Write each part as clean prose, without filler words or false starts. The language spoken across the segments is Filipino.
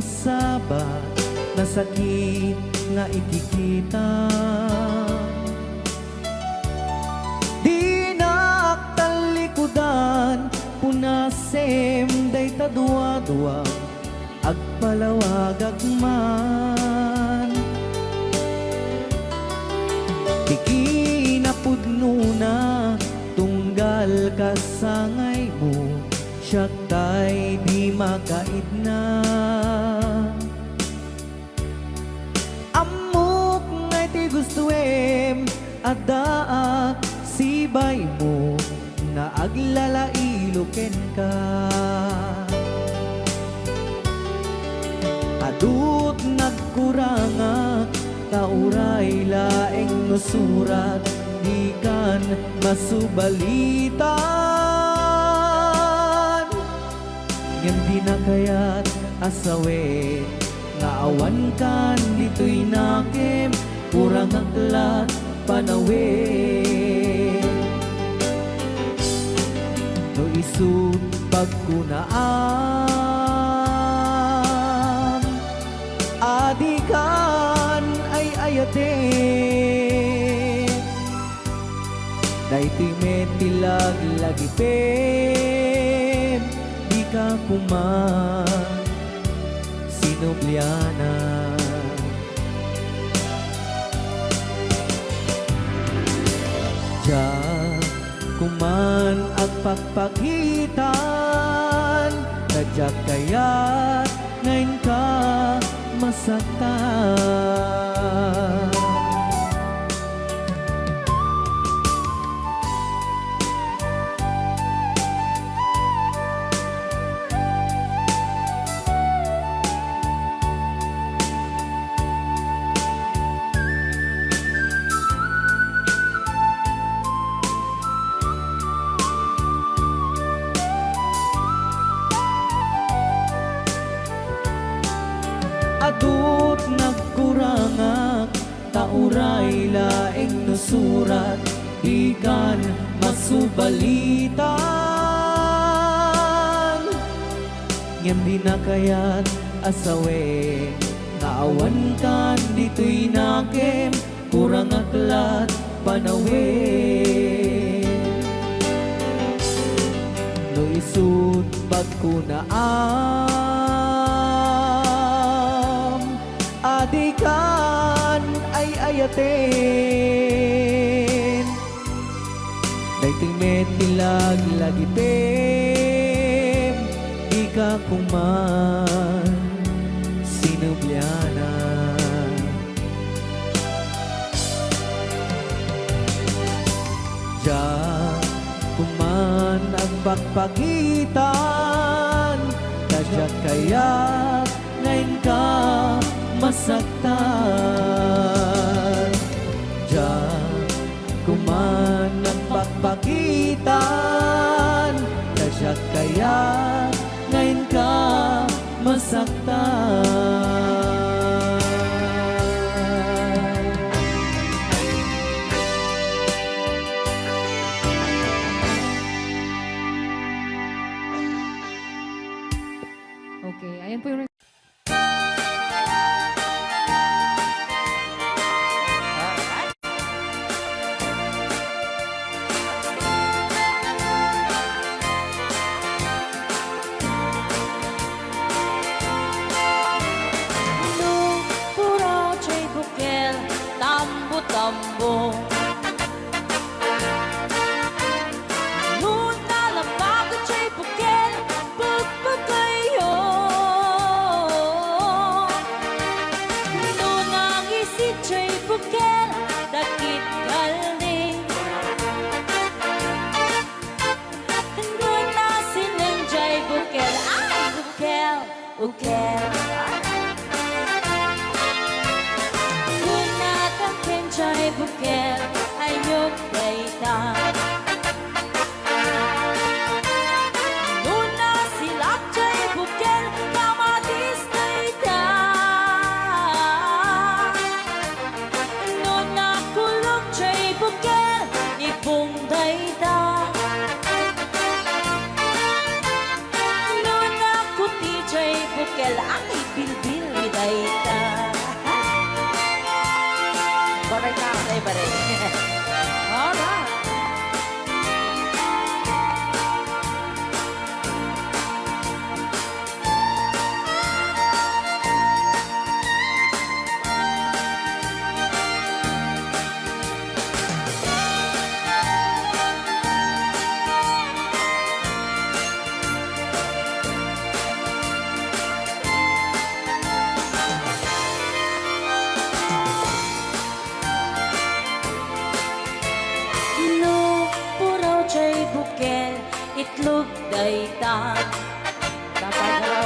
masabat na sakit nga ikikita. Di naktalikudan punasem day tadua-duwag agpalawag agman. Di kinapudno na tunggal kasangay mo, siya tay di makaid na. Amok ngay ti gustuem adaa sibay mo nga aglalailuken ka. Adut nagkuranga tauray laeng no surat di kan masubalitan. Ngem di na kayat asawe nga awan kan dito'y nakem kurang aklat panawe. No isut pagkunaan adikan ay ayate. Daytoy metilag lagi pem di ka kuman sinubliana. Diya kuman agpagpakitan nadyak kaya't ngayon ka masaktan. Adut nagkurangak tauray laeng no surat di kan masubalitan. Ngem di na kayat asawe nga awan kan dito'y nakem kurang aklat panawe. No isut pagkunaan adikan ay ayaten. Daytoy metilag lagi pem di ka kuman sinubliana. Diya kuman agpagpagitan kadyak kaya't ngayon ka masaktan. Diyan kuman ang pagpakitan kadyak kaya ngayon ka masaktan. Okay, ayan po yung tambo. Nuna lang bago chay bukel, pagpagayo. Nunang isi chay bukel, dakit galing. Nuna sinang chay bukel, ay bukel, bukel. Chay bukel ayok dayta. Nuna silak chay bukel kamatis dayta. Nuna kulog chay bukel ipong dayta. Nuna kuti chay bukel ang ipil itlog dayta. Dapat raw.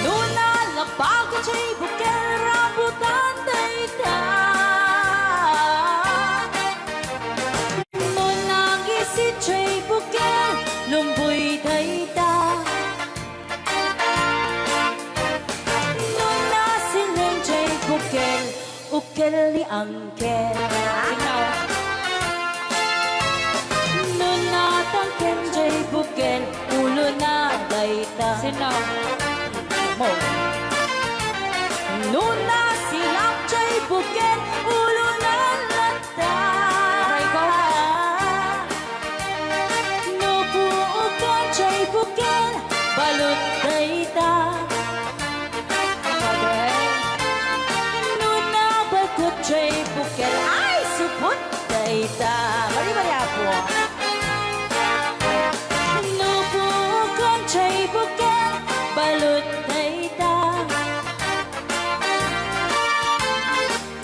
Luna labago chay bukel rambutan dayta. Luna gisi chay bukel lumboy dayta. Luna siling chay bukel ukel ni angkel. Luna tangken chay bukel ulo na dayta. Sinaw. Mo. Luna silak chay bukel ulo na lata. Aray ko. Nubuukan chay bukel balot dayta. Luna bakot chay bukel ay supot dayta. Mari apo. Nubuukan chay bukel balot dayta.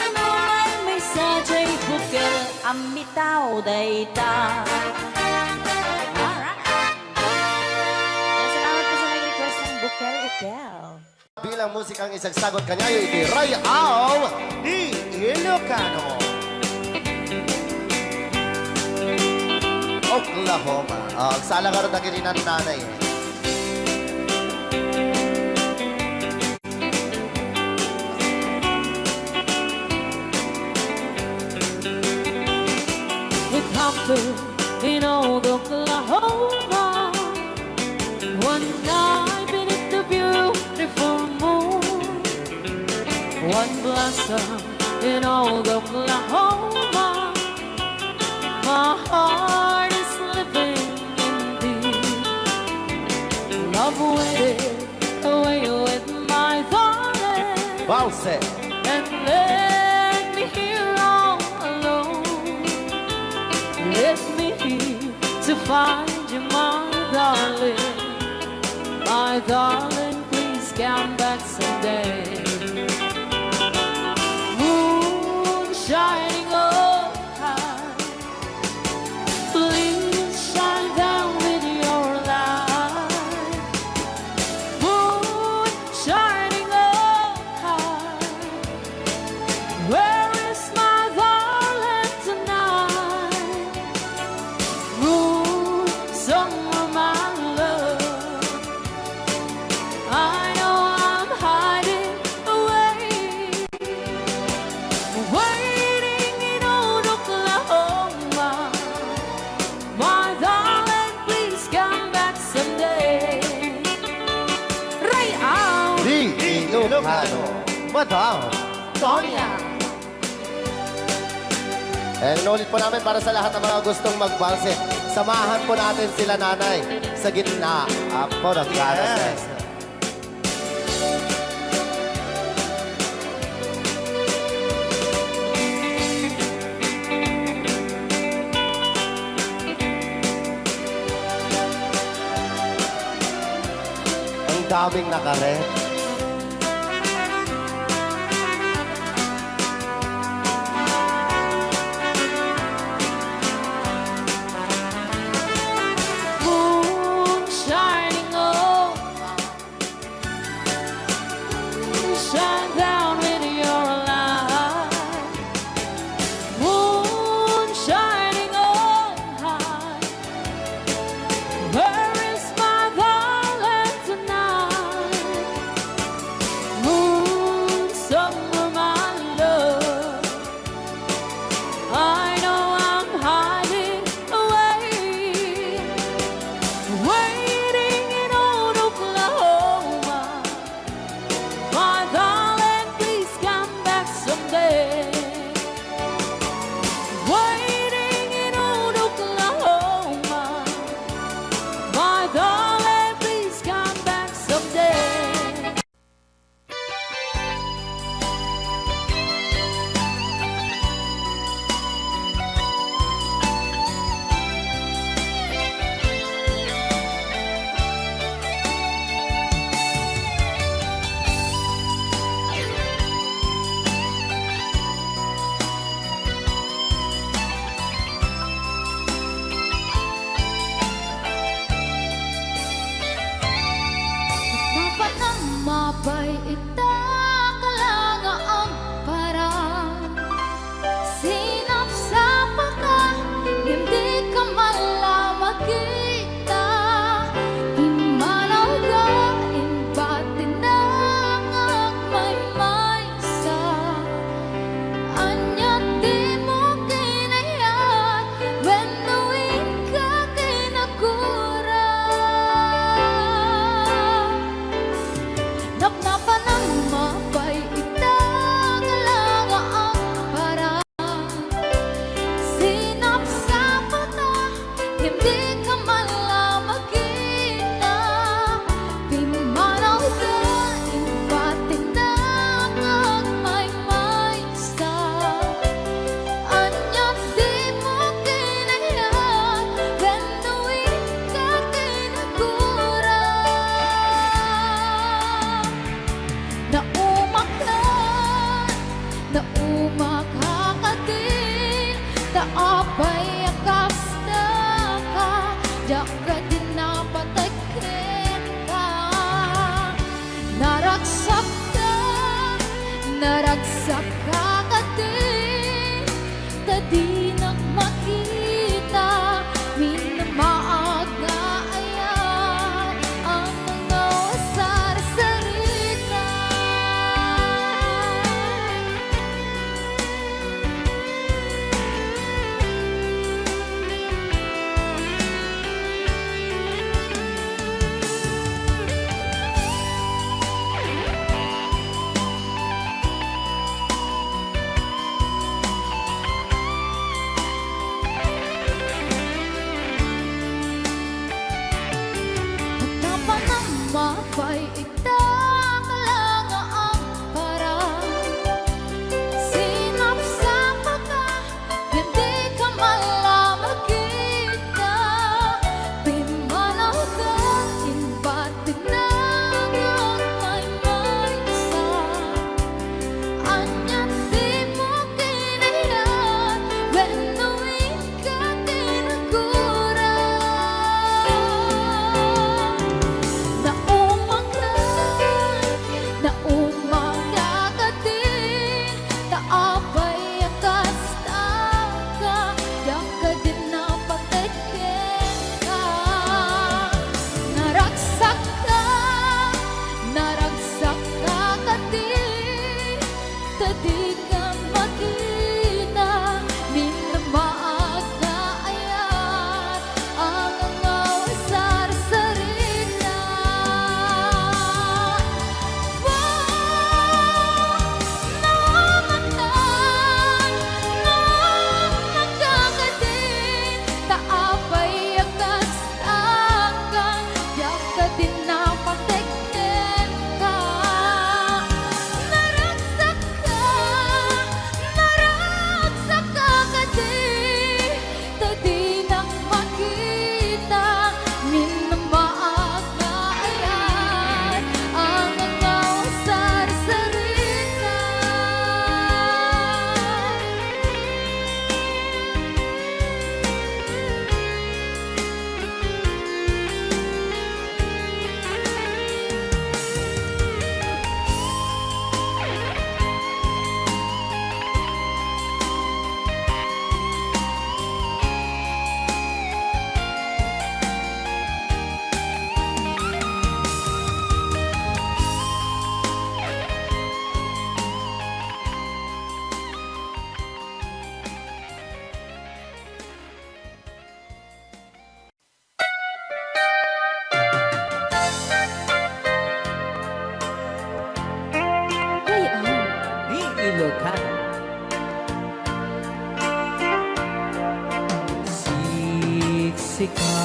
Naman may sa chay bukel amitaw dayta. Alright. Salamat po sa nag-request ng bukel-ukel. Bilang musikang isang sagot kanyayo, iti Ray Au di Ilocano. Oklahoma. Ang salagar na kininan nanay. It happened in old Oklahoma one night beneath the beautiful moon. One blossom in old Oklahoma. My heart is living in deep love waited away with my darling. Balse. And let me here all alone. Let me here to find you, my darling. My darling, please come back someday. Moon shining oh high, please shine down with your light. Moon shining oh high, where is my darling tonight? Moon, somewhere my love, I know I'm hiding away, waiting in old Oklahoma. My darling, please come back someday. Ray Au Di Ilocano. Madam Sonia. Inulit po namin para sa lahat ng mga gustong magbalse. Samahan po natin sila nanay sa gitna. Ako nagkarases. Ang daming nakaret. moon shining oh, shine down with your light. Moon shining oh high, where is my darling tonight? bayakasta ka, jaka din napatakin ka. Naragsak ka din, tadi makita, minamaag nga ayan, ang mga wasar-sarita. Mapay itang lang ang parang sinapsapa ka, hindi ka malaman kita. Pimanaw ka, inbatin na ay may isa. Anyan di mo kinayan, benuin ka tinagura. Naumaga ka din, taabay ang kasta ka, jaka din napatakin ka. Naragsak ka din, tadi ka makita, minamaag na ayan, ang mga wasar-sarita. Ilocan. Siksika,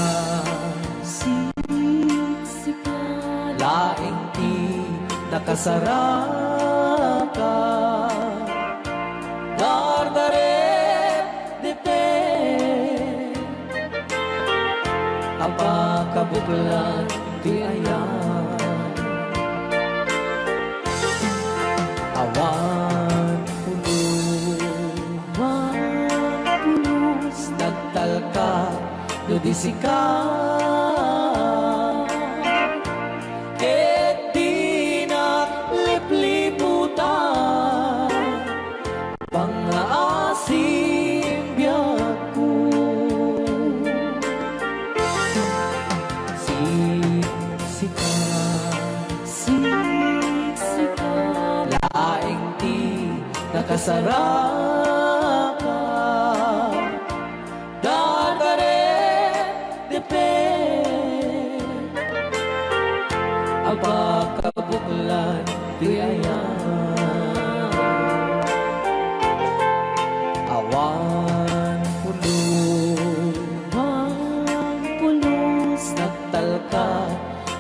laing ti nakasaraka, dardaret dite, apakabuklan ti ayan, awan pulos, nagtalka, nudisika, ket di naglipliputan, pangaasim biyak ko. Siksika, laing ti nakasaraka, dardaret depe, abakabuklan ti ayan, awan pulos, nagtalka,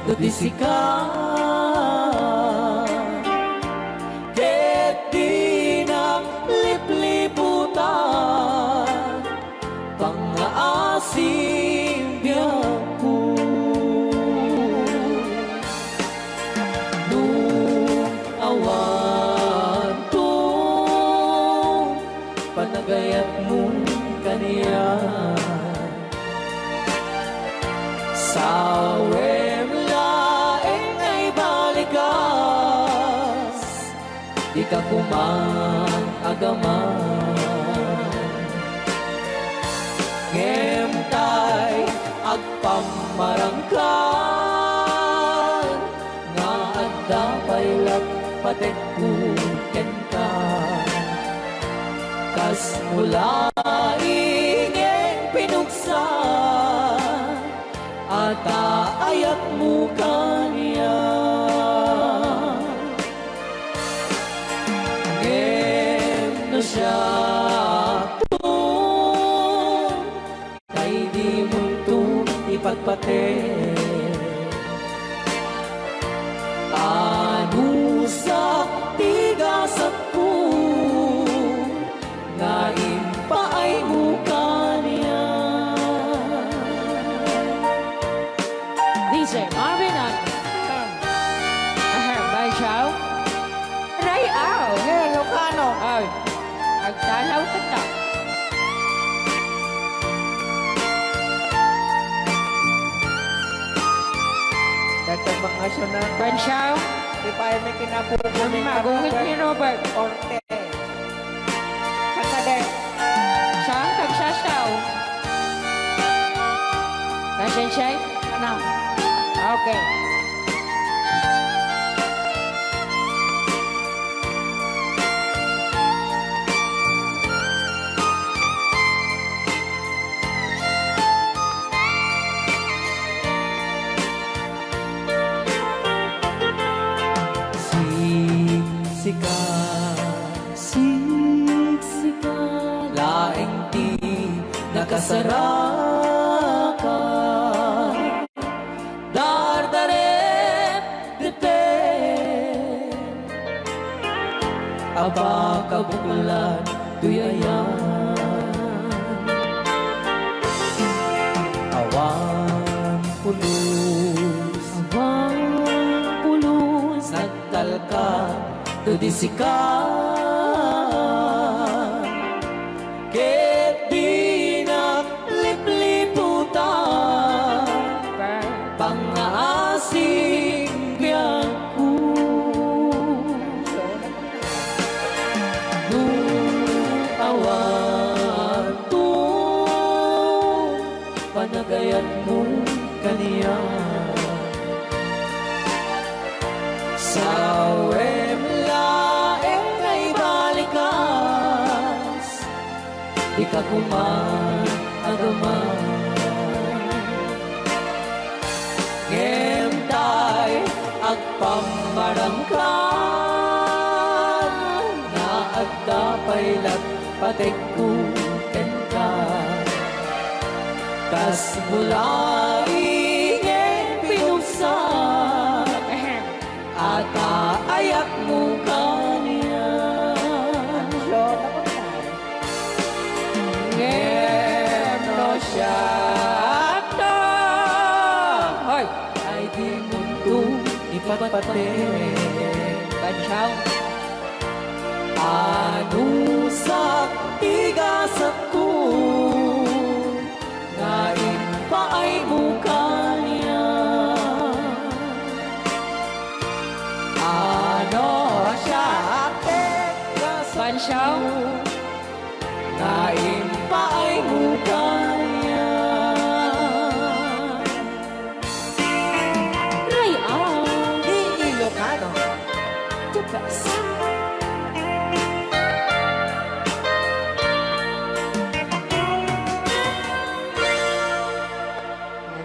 dudisika, ket di naglipliputan, pangaasim biyak ko. Nung awan to, panagayat mo kaniya, Sa laeng ay balikas, di ka kumang agaman. Ngemtay agpamarangkan, nga adda paylat patek kuken ka. Kas mula ingin pinuksa, at aayat mo kaniya. Ngem no siya tung, kay di mo tung ipagpate. Ano sa tigasat ko, nga impaay mo kaniya. DJ Marvin at Bay Chow. Ray Ao. Hey, Lucano. Ay, agtalaw ka ta. Dagdag mga syunan. Ben Chow. Di pa ay may kinabubunin ka Magungit ni Robert. Orte. Kakade. Siya, tagsasaw. Nasaan siya? Ano? Okay. Siksika, laing di nakasarakan. Dardaret dete, aba kabukulan tuyayan. Awang pulus, nagtalka tudisikan. Ket di naglipliputan, pangasing biyangku. Awan tu, panagayan mo kaniya. Sa laeng ay balikas, di ka kumang agaman. Ngemtay agpamarangkan, na agda paylat patek kuken ka. Kas mula ingin pinuksa, at aayat mo kaniya. Ngem no siya to, Hoy! ay di muntong ipatpate. Ben Chow. Ano sa tigasat ko, nga impaay mo kaniya. Ano siya tigasat Ben Chow. na impaay mo kaniya. Ray Ao. Di Ilocano. The best.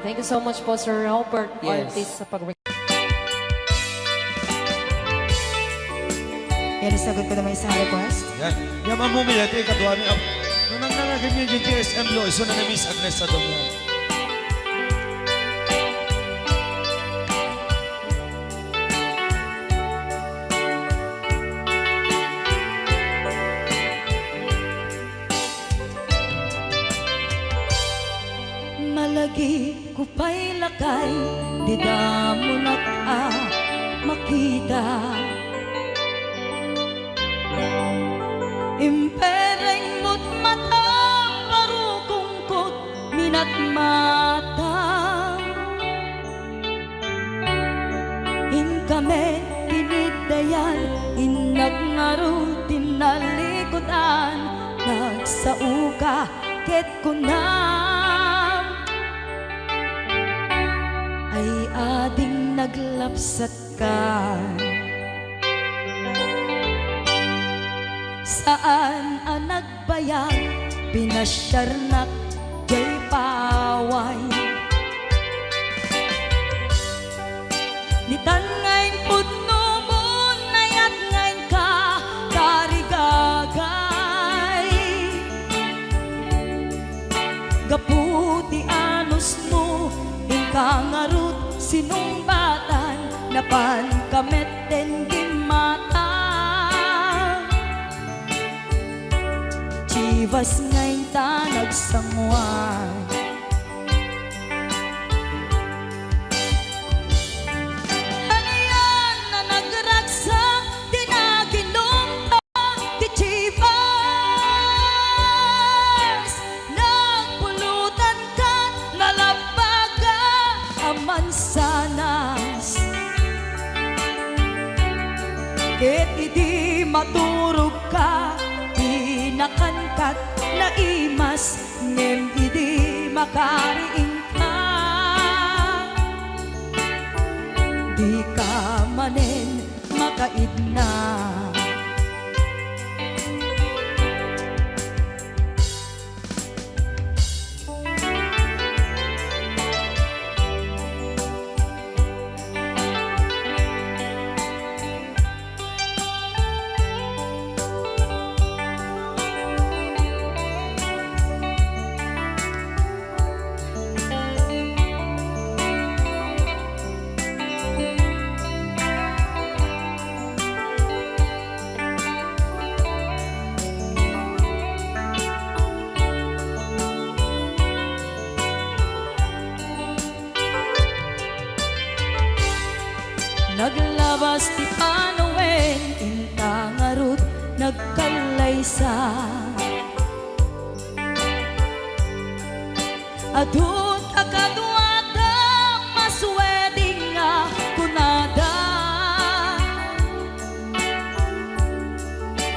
Thank you so much po, Sir Robert Yes. Ortiz, sa pag Yan, isagot ko naman isang request. Yan. Yan mamumila, ito yung katuwa niya. Nung nangangagin niya yung GSM Law, iso na Miss Agnes sa doon. Malagi ko pa'y lakay, di damo makita. Impereng mo't matang, parukungkot, minat matang. sa uka ket kunam ay ading naglapsat ka. Saan ang nagbayag pinasyarnak jay paway nitan ngayon pudno mo nayat ngayon ka karigagay gaputi anus mo ingkangarut sinumbatan napan kameten gimata chivas ngayon ta nagsangwan mansanas ket idi maturog ka pinakankat na imas ngem idi makariing ka di ka manen makaidna. Naglabas ti Panoen, intangarut nagkalaysa. Adut akadwada masweding nga kunada.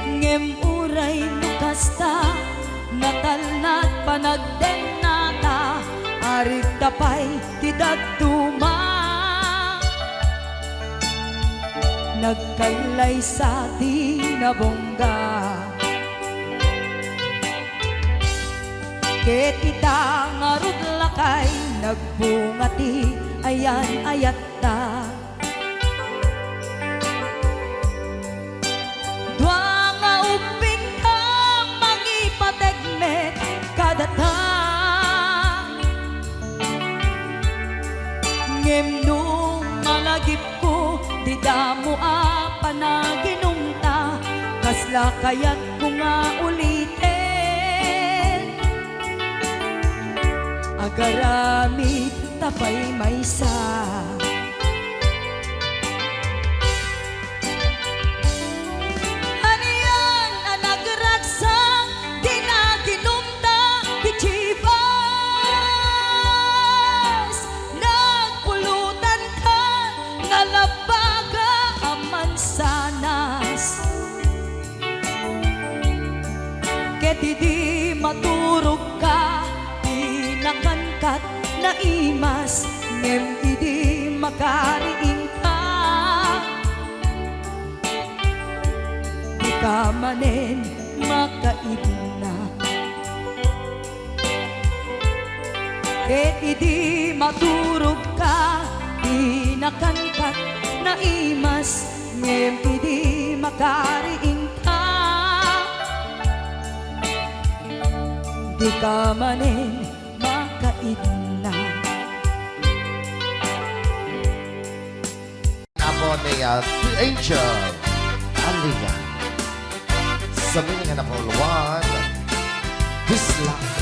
Ngem uray nukasta, natalnat panagdenata, arit tapay ti daduma. Nagkailay sa tinabongga ket ita ngarud lakay nagbungati ayan ayatta dua nga uping ka mangipategmet kadata ngem nung malagip ko di damo panaginumta kasla kaya't ko nga ulitin agaramit tapay maysa haniyan ang nagragsak di naginumta di chivas nagpulutan ka nalabaga mansanas ket idi maturog ka pinakankat na imas ngem idi makariing ka di ka manen makaibna ket idi maturog ka pinakankat na imas ngem idi makariing ka di ka manen makaidna. Ako ni Angel Aliga sa miningan na Poluan This Life.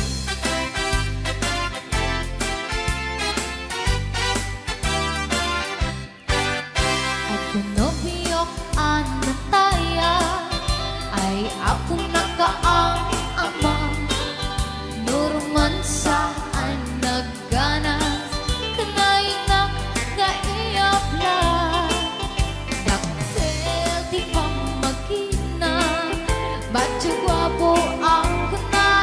Nobiyok anataya ay ako nakaang ama nurman saan naggana kanainak na iapla daktel di pamagina ba't gwapo ang kunay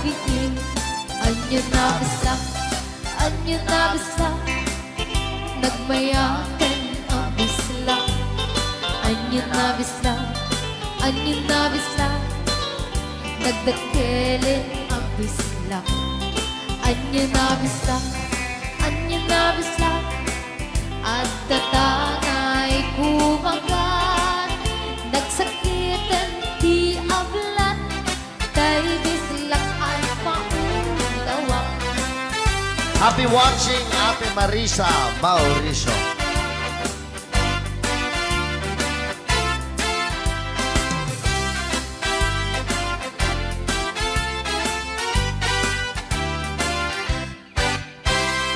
bikin. Anyo na bisa nagmayakan ang bisla. Anyo na bisa nagdakilin ang bisla. Anyo na bisa at tatangay kumagat. Nagsakitan di ablan, kay bislak ay paulawa. Happy watching, Ate Marisa Mauricio.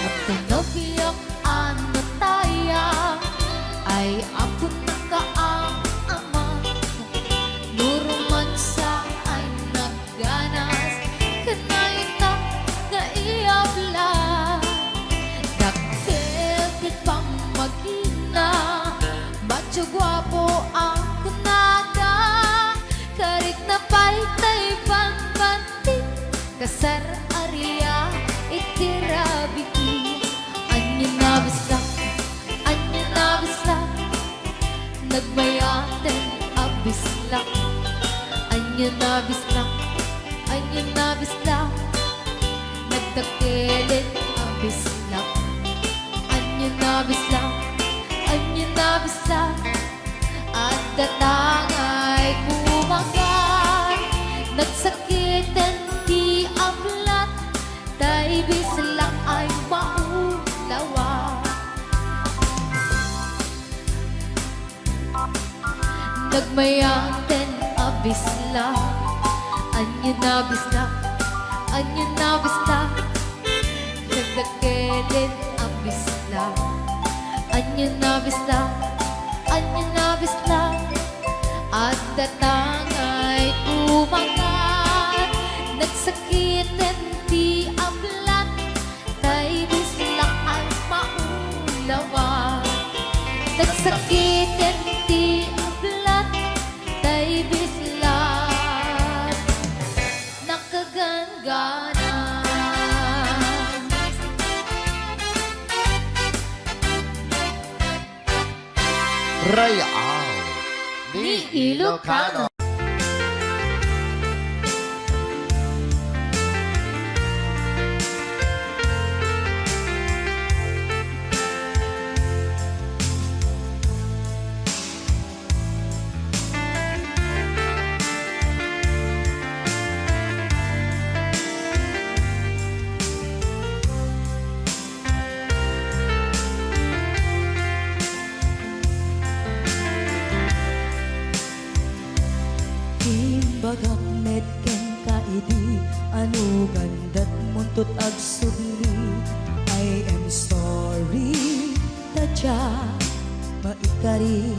At tinobiyok ano taya, ay ako nakaang ama. Nuruman sa ay nagganas, kanayta nga iabla. Dakil pamagina, macho guwapo ang kunada. Karik na paytay banbanti, kasar Arya itirabiki. Anyo na bisa nagmayaten abisla. Anyo na bisa nagdakilin abisla. Anyo na bisa at datangay kumagat. Nagsakitan di ablat, tay bislak ay maulawa. Nagmayaten abisla. Anyo na bisa nagdakilin abisla. Anyo na bisa at datangay kumagat. Nagsakitan di ablat, tay bislak ay maulawa. Nagsakitan di ablat, tay bislak nakagangana. Rayal Ni Ilocano. Bagak netken kaidi, ano gandat muntot ag subli. I am sorry, tadya maikari.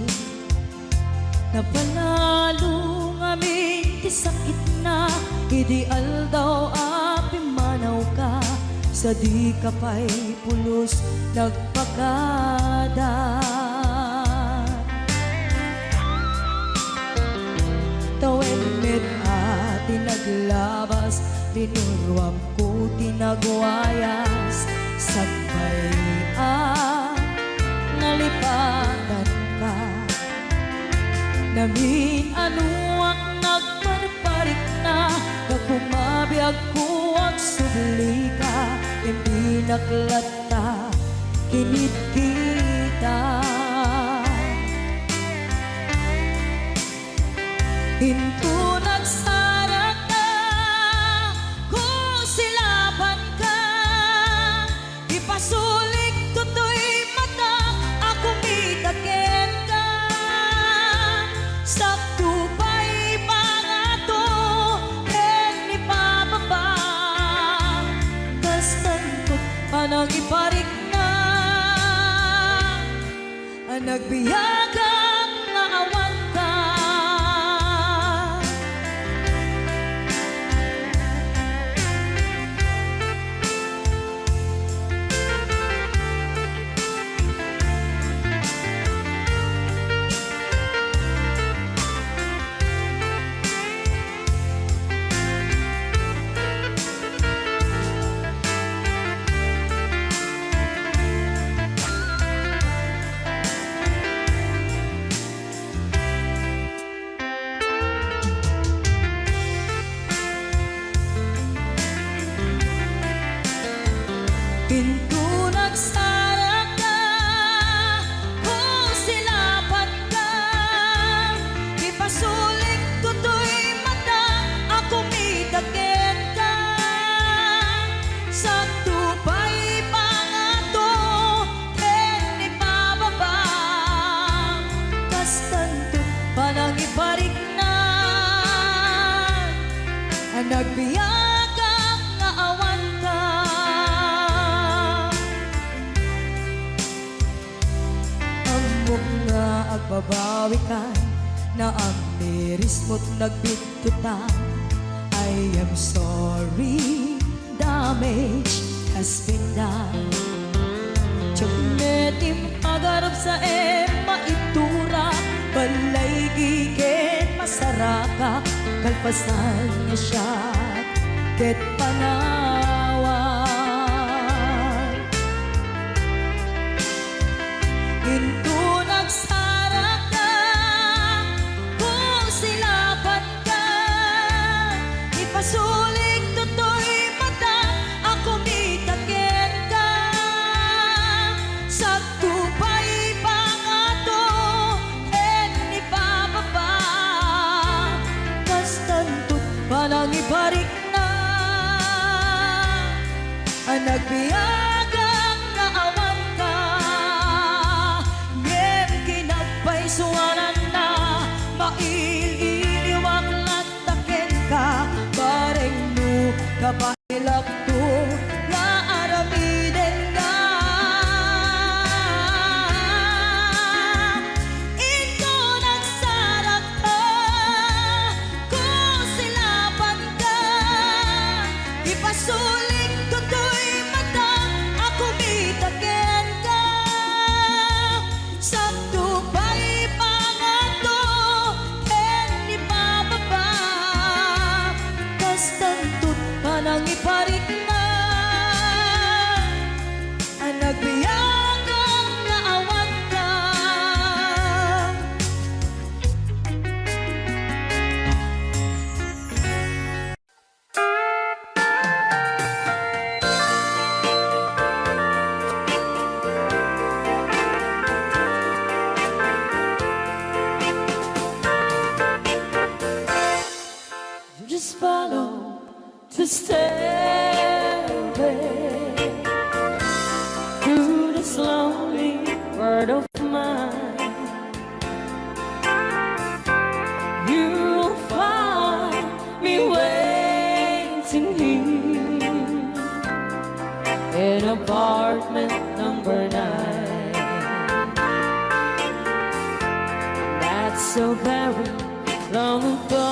Napanalo ngamin ti sakit na, ideal daw api manaw ka. Sa di ka pa'y pulos nagpakada. Tawen met ati naglabas, tinuruam ko tinagwayas. Sagbay nalipatan ka. Namin ano ang nagparparik na, kakumabiyag ko ang subli ka. Hindi naklata, kinit kita. Hinto nagsara ka, kung silaban ka. Ipasulik tutoy mata, ako mitaken ka. Sakto pa'y pangato, ken ni pababa. Kastan ko't panang iparik na, ang nagbiyagang naawan ka. panangiparignan ang nagbiyagang nga awan ka. Ang mga agbabawi ka na ang miris mo't nagbitutan. I am sorry, damage has been done. Tiyagnetim agarap sa maitura, balay gigen masaraka, kalpasan niya siya, ket panawan. Into nagsarak ka, kung silapan ka, ipasulig toto'y mata, ako mitaken ka. Sa tupay pangato, en ipababa, kastantot panangibarik na, ang nagbiyagang naawan ka. Ngem kinagpaisuanan na, maililiwag lataken ka, bareng no kapahilak to, nga aramiden ka. Ito nagsarak ka, kung silapan ka, ipasuling toto'y mata, ako mitaken ka. Sa tupay pangato, en ipababa, kastantot panangiparik na, ang nagbiyagang naawan ka. Just follow the stairway through this lonely world of mine. You'll find me waiting here in apartment number 9. That's so very long ago.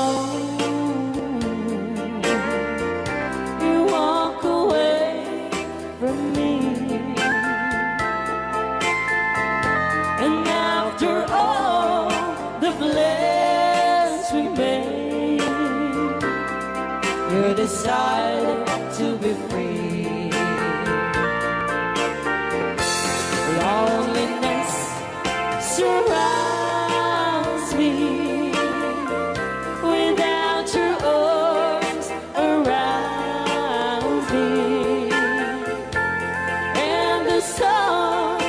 You walk away from me, and after all the plans we made, you decided to be free. Loneliness surrounds me, without your arms around me, and the sun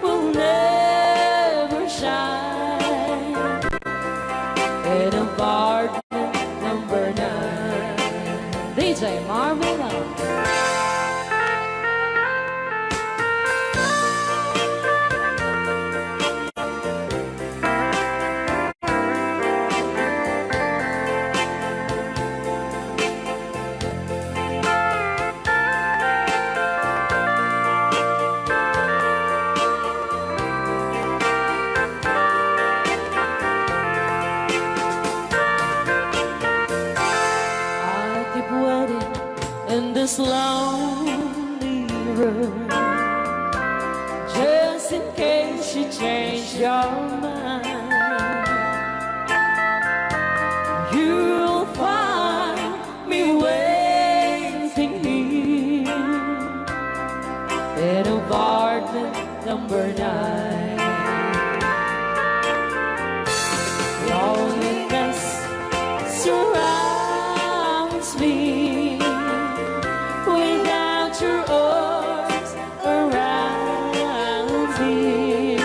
will never shine in apartment number 9. DJ Marvin. I keep waiting in this lonely room, just in case you change your mind. You'll find me waiting here in apartment number 9. Loneliness surrounds me, without your arms around me,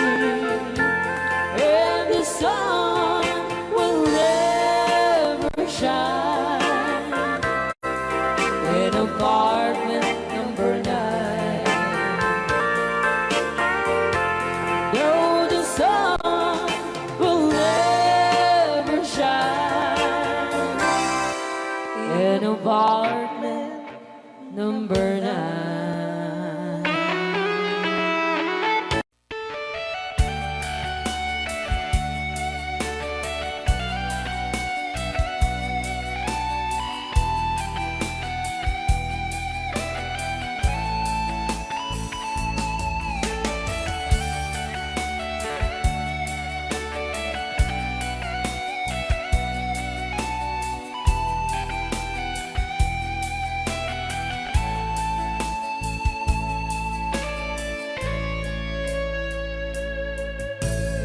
apartment number 9.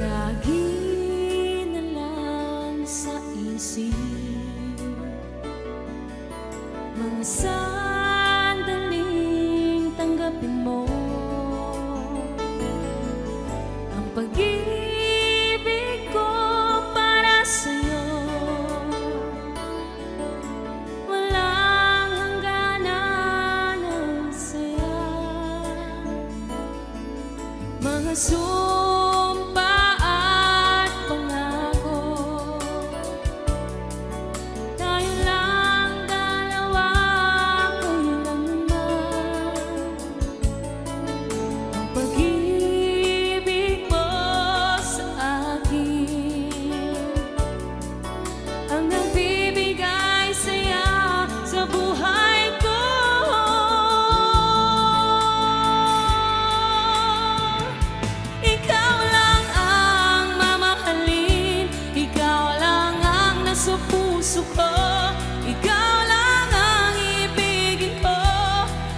Lagi na lang sa isip mga sandaling tanggapin mo ang pag-ibig ko para sa'yo. Walang hangganan ng saya, mga sumpa at pangako. Tayo lang dalawa, kailanman ang pag-ibig mo sa akin ang nagbibigay saya sa buhay ko. Ikaw lang ang mamahalin, ikaw lang ang nasa puso ko, ikaw lang ang ibigin ko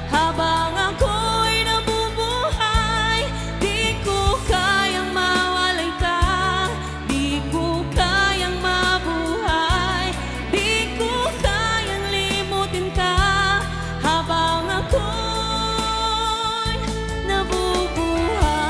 habang ako'y nabubuhay. Di ko kayang mawalay ka, di ko kayang mabuhay, di ko kayang limutin ka habang ako'y nabubuhay.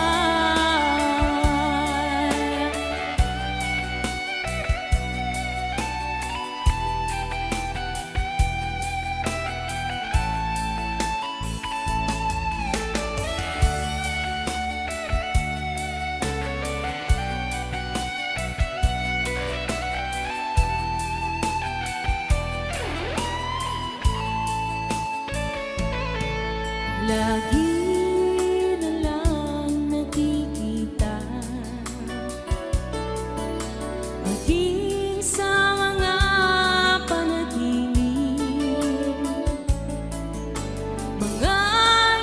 Lagi na lang nakikita, maging sa mga panaginip, mga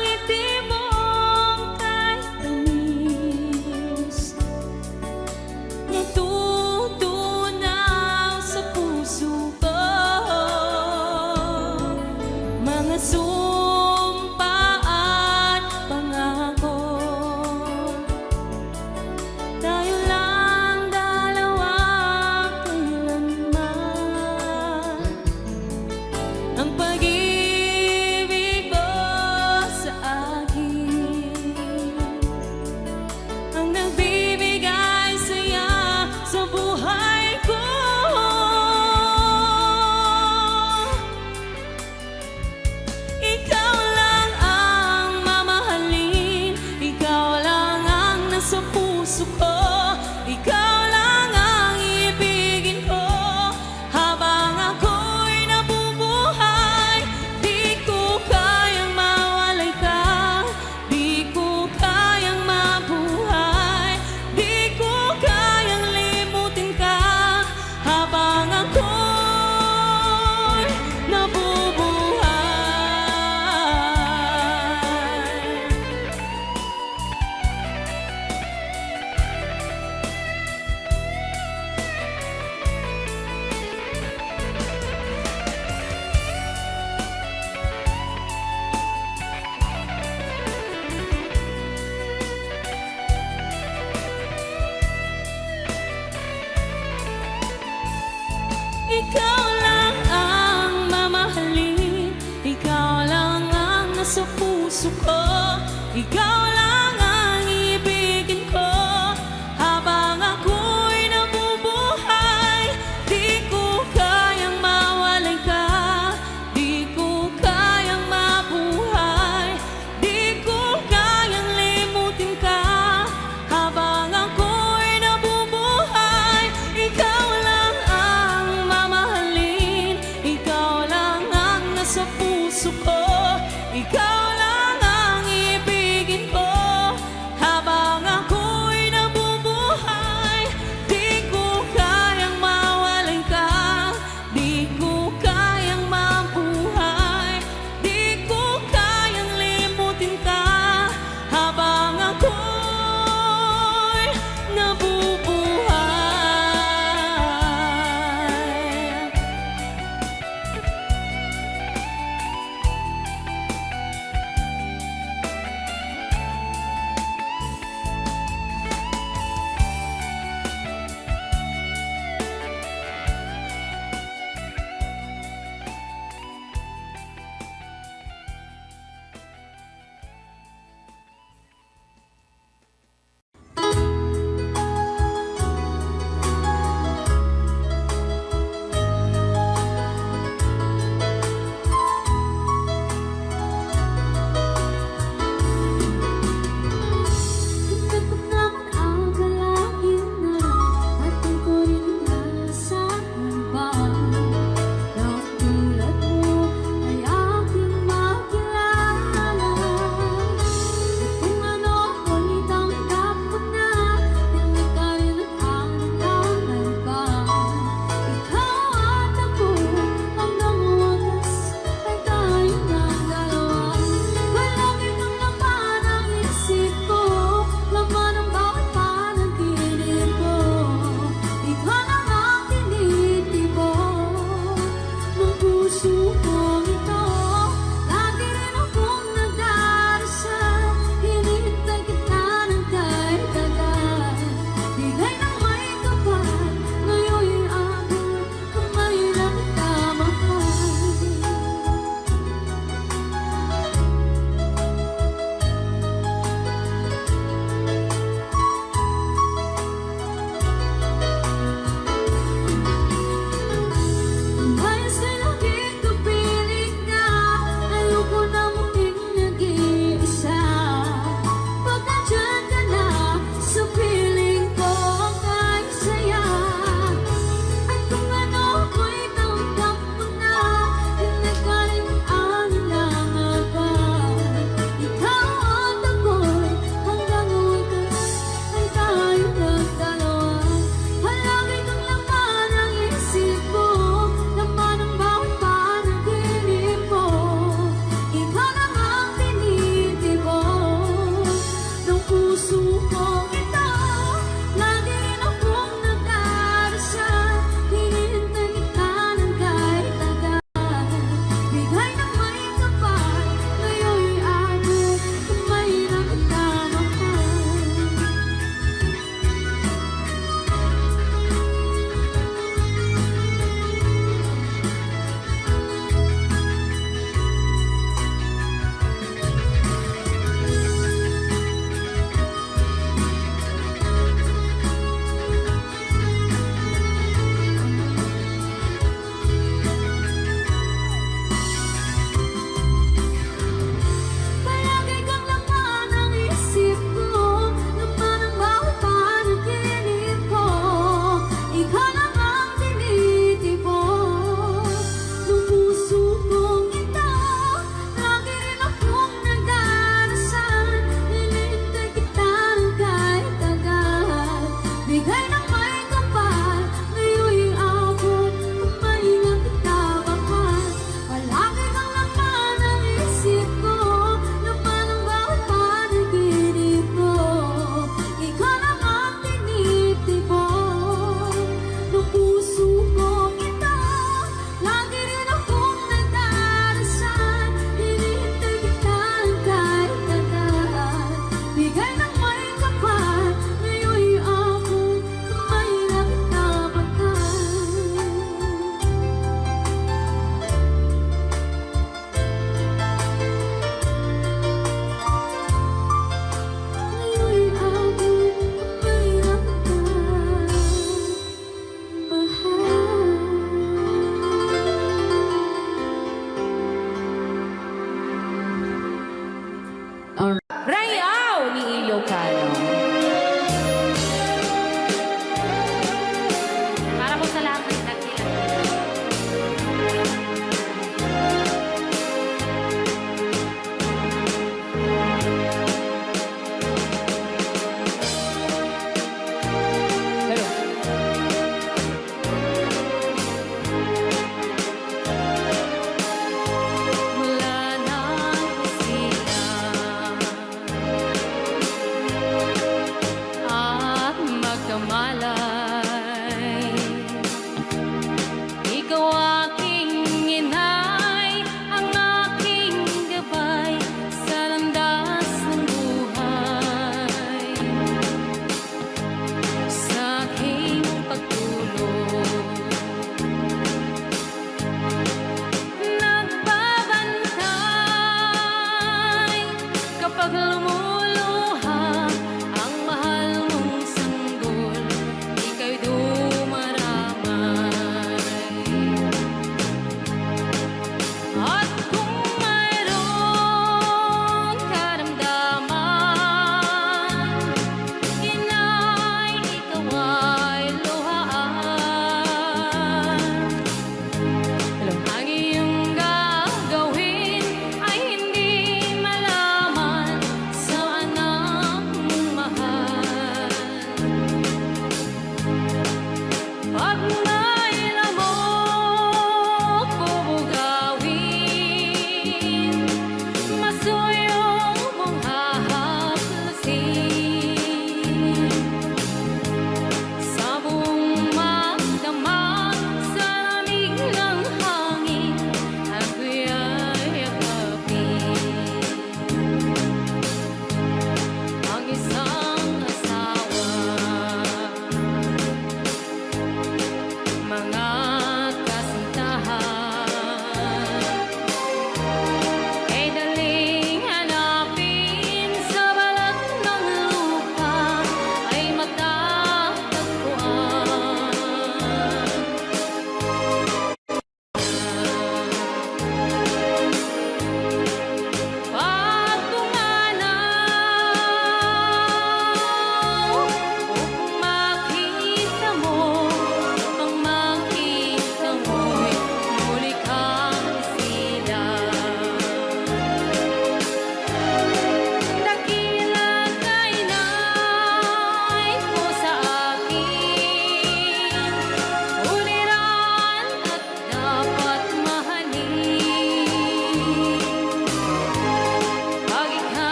ngiti mong kahit tamis, natutunaw sa puso ko, mga sumpa at pangako. Tayo lang dalawa, kailanman ang pag-ibig mo sa akin ang nagbibigay saya sa buhay ko. Ikaw lang ang mamahalin, ikaw lang ang nasa puso ko, ikaw lang ang ibigin ko habang ako'y nabubuhay. Di ko kayang mawalay ka, di ko kayang mabuhay, di ko kayang limutin ka habang ako'y nabubuhay. Ikaw lang ang mamahalin, ikaw lang ang nasa puso ko, ikaw lang ang ibigin ko habang ako'y nabubuhay. Di ko kayang mawalay ka, di ko kayang mabuhay, di ko kayang limutin ka habang ako'y nabubuhay. Ikaw lang ang mamahalin, ikaw lang ang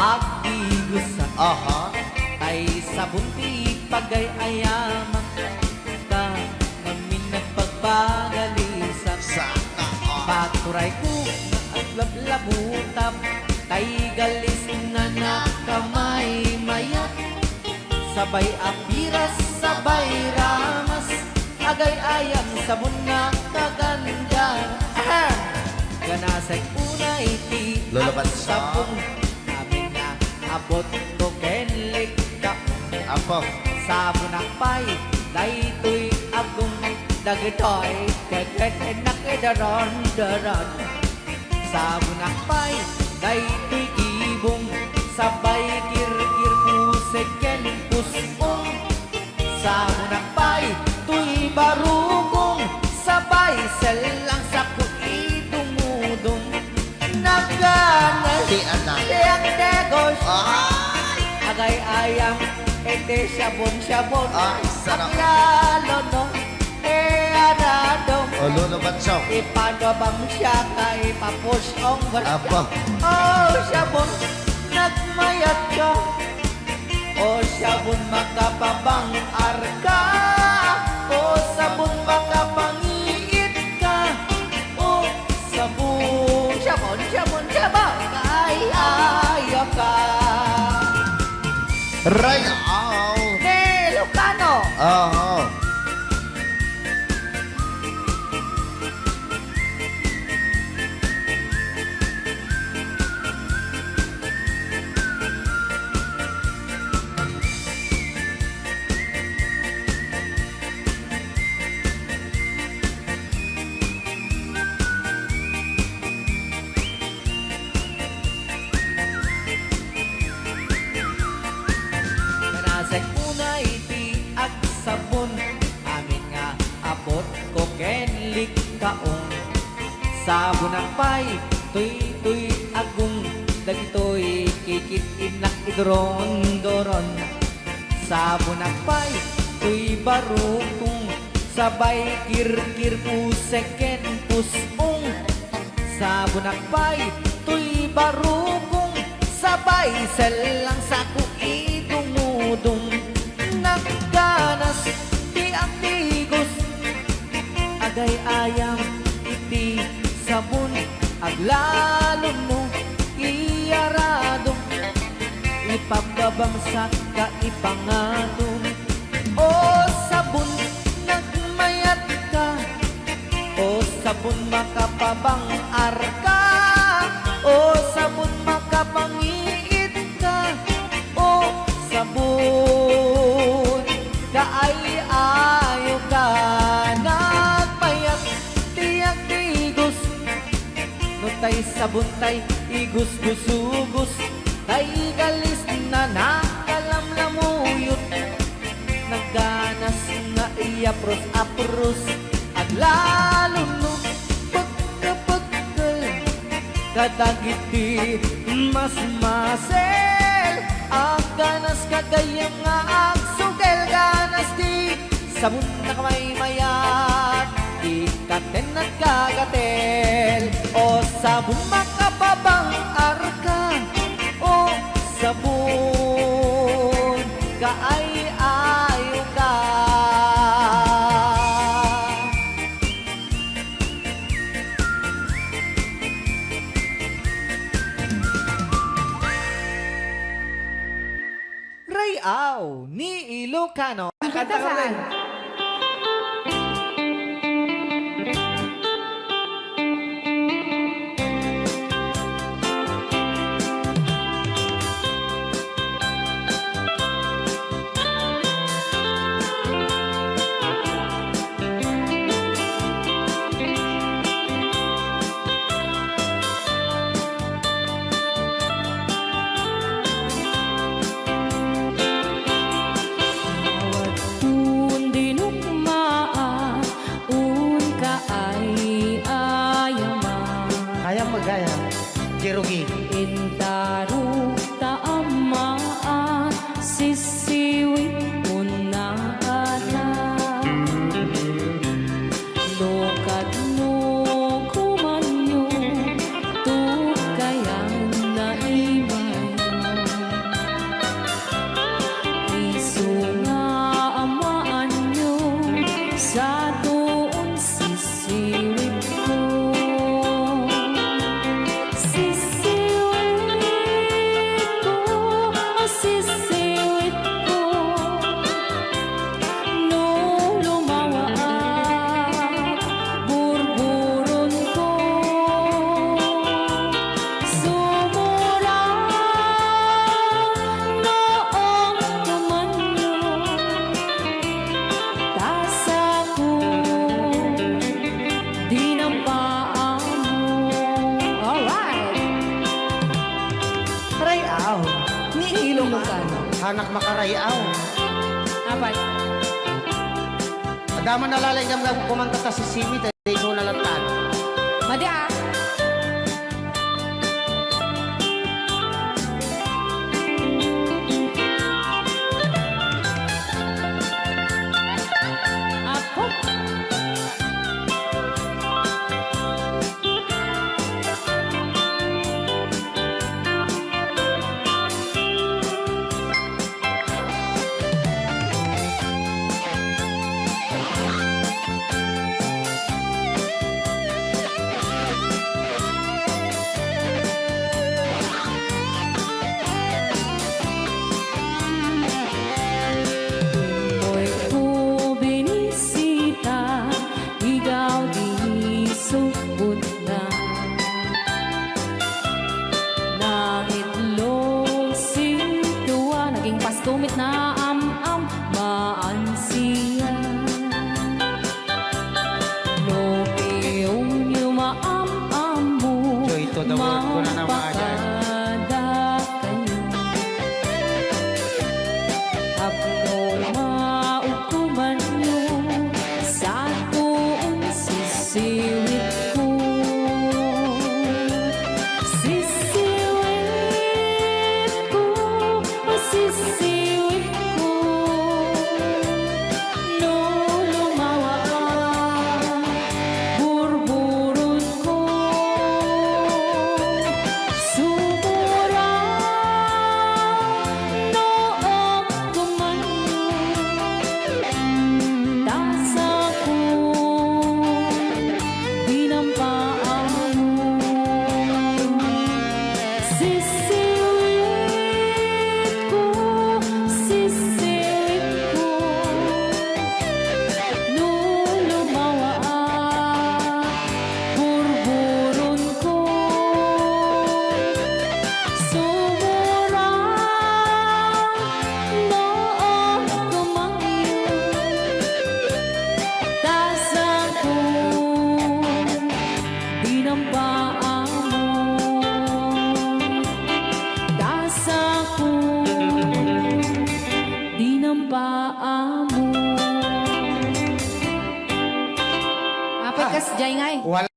Agigusa Aha. Tay sa bunti pagay ayaman ka Ngamin nagpagpagalisak Sana all. Paturay ko at lablabutap Tay galis na nakamay mayat Sabay apiras, sabay ramas Agay ayam sabon na kaganda Ganasay unay ti Lulaban ang siya. sabon Amin na abot ko kenlik ka Apo. Sabon akpay, daytoy agong dagitoy Keket nakidaron-daron Sabon akpay, daytoy ibong Sabay kir-kir pusek ken pusong Sabon akpay, tuy barugong Sabay selang sa kuidumudong Nagganay, Di anak. tiyang negos Ay! Agay ayam, ete sabon-sabon Ay, sarap. Ang lalo no, arado O, luluban siya. Ipanobang siya kay papusyong Apo. Oh, sabon, nagmayat ka Oh, sabon, makapabang arka Oh, sabon, makapangiit ka Oh, sabon, sabon, sabon, sabon Ay, ayaw ka Right all. Hey, Lucano! Oo. Kanasay unay ti ag sabon Amin nga abot ko kenlik kaong Sabon akpay, tuy agong Dagitoy kikit inak idron-doron Sabon akpay, tuy barukong Sabay kir-kir pusek ken pusong Sabon akpay, tuy barukong Sabay selang sa kuidumudong Nagganas ti ang tigos Agay ayam iti sabon Aglalo no iyarado Ipababang sa kaipangatong O sabon nagmayat ka O sabon makapabang arka O sabon makapangiit ka O sabon kaay-ayo ka Nagmayat tiyak tigos No tay sabon tay igus-gusugos Tay galis na nakalamlamuyot Nagganas nga iapros-apros At lalo no pagkapagkal Kadagiti mas masel Ang ganas kagayang nga ang sugel Ganas di sabon na kamay mayat Ikaten at kagatel O sabon makapabang arka O sabon kaay-ayo ka Rayaw ni Ilocano. Kanta ka rin. Jerugi. Intaru taamaan sisiwit mo na Lokat no kumanyo tukayan na imay hanak makarayaw. Apay. Adama nalalay gam kumanta ta si Simi, tayo ko nalatan. Madi ah. Apo. Mo'y bubinisita, ikaw di sukot na. Nang itlog sintuwa, naging pastumit na am-am, maansiya. Lupiyong yumaam-am mo, Joy to the world ko na naman yan. mapakada kayo. Abno maukuman nyo sa tuong sisiwit ko. Sisiwit ko, sisiwit ko. No lumawa ang burburot ko. Sumura noong kumanyo, tasa ko dinampaan mo. Sisiwit ko, sisiwit ko. No lumawa ang burburon ko. Sumura noong kumanyo, tasa ko dinampaan mo. Tasa ko dinampaan mo. Apay kas jay ngay. Wala.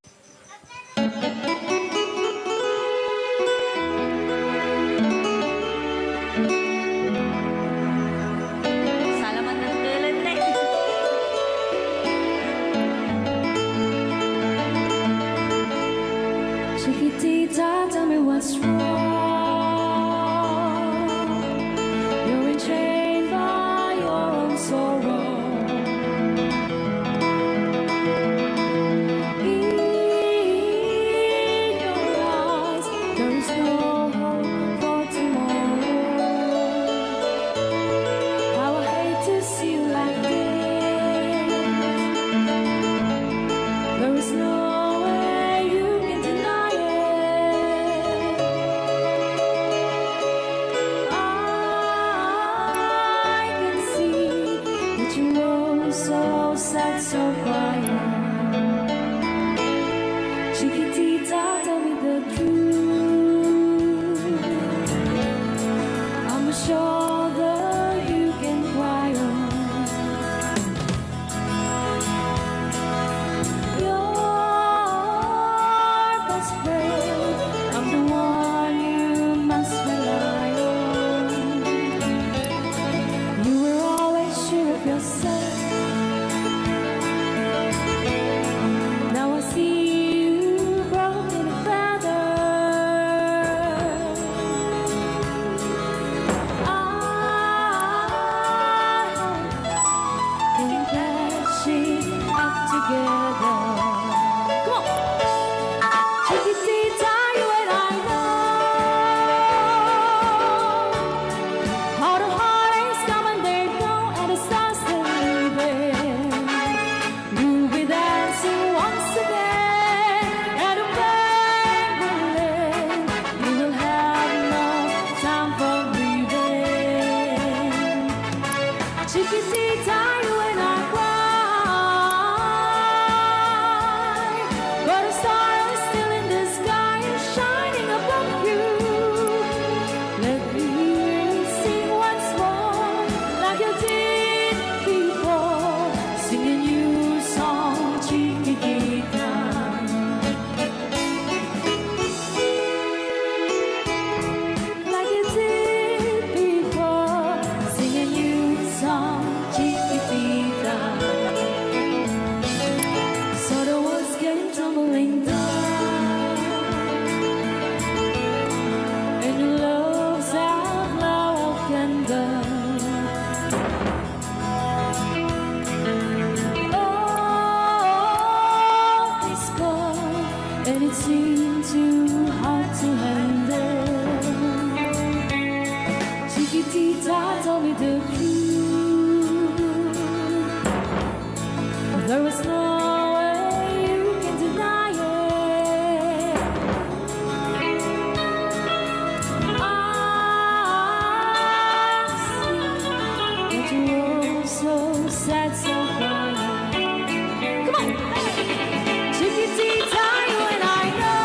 Salamat ng tulan na. Chiquitita, tell me what's wrong. You're enchained by your own sorrow. In your eyes, there is no hope for tomorrow. How I hate to see you like this. There is no way you can deny it. I can see that you're so sad, so quiet. Chiquitita, tell me the truth. I'm a shoulder you can cry on. You're it seemed too hard to handle. Chiquitita told me the truth. There was no way you can deny it. I see that you're so sad, so crying. Come on, Chiquitita, you and I know